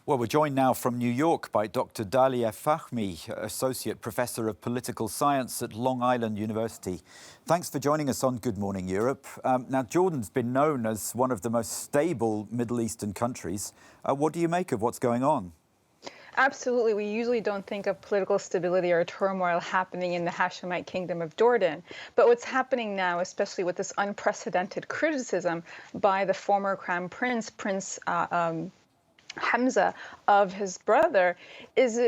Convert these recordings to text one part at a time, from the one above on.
Well, we're joined now from New York by Dr. Dalia Fahmy, Associate Professor of Political Science at Long Island University. Thanks for joining us on Good Morning Europe. Now, Jordan's been known as one of the most stable Middle Eastern countries. What do you make of what's going on? Absolutely. We usually don't think of political stability or turmoil happening in the Hashemite kingdom of Jordan. But what's happening now, especially with this unprecedented criticism by the former crown prince, Prince Hamzah, of his brother, is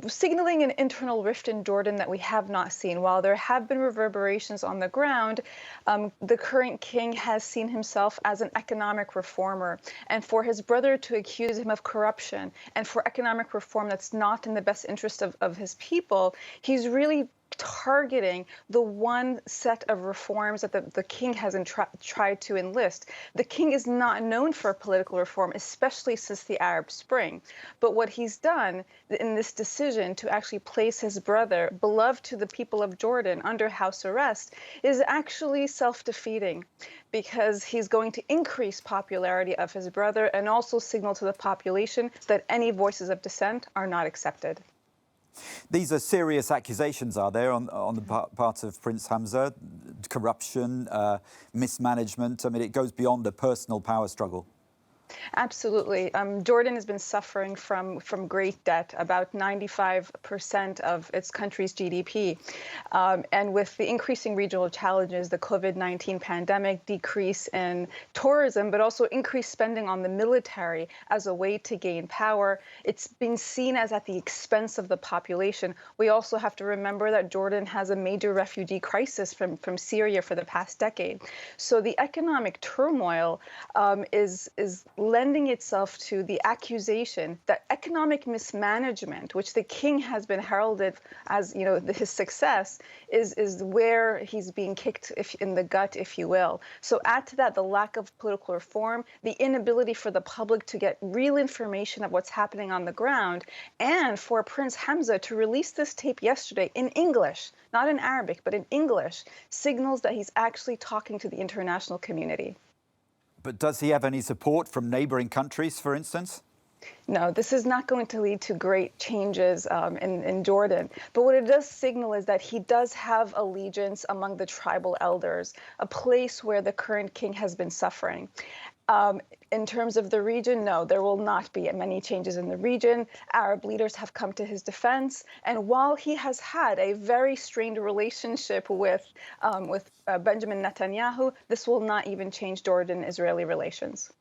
signaling an internal rift in Jordan that we have not seen. While there have been reverberations on the ground, the current king has seen himself as an economic reformer. And for his brother to accuse him of corruption and for economic reform that's not in the best interest of his people, he's really targeting the one set of reforms that the king has tried to enlist. The king is not known for political reform, especially since the Arab Spring. But what he's done in this decision to actually place his brother, beloved to the people of Jordan, under house arrest is actually self-defeating, because he's going to increase popularity of his brother and also signal to the population that any voices of dissent are not accepted. These are serious accusations, are there, on the part of Prince Hamzah? Corruption, mismanagement. I mean, it goes beyond a personal power struggle. Absolutely. Jordan has been suffering from great debt, about 95% of its country's GDP. And with the increasing regional challenges, the COVID-19 pandemic, decrease in tourism, but also increased spending on the military as a way to gain power, it's been seen as at the expense of the population. We also have to remember that Jordan has a major refugee crisis from Syria for the past decade. So the economic turmoil is lending itself to the accusation that economic mismanagement, which the king has been heralded as, his success, is where he's being kicked in the gut, if you will. So add to that the lack of political reform, the inability for the public to get real information of what's happening on the ground, and for Prince Hamzah to release this tape yesterday in English, not in Arabic, but in English, signals that he's actually talking to the international community. But does he have any support from neighboring countries, for instance? No, this is not going to lead to great changes in Jordan. But what it does signal is that he does have allegiance among the tribal elders, a place where the current king has been suffering. In terms of the region, no, there will not be many changes in the region. Arab leaders have come to his defense. And while he has had a very strained relationship with Benjamin Netanyahu, this will not even change Jordan-Israeli relations.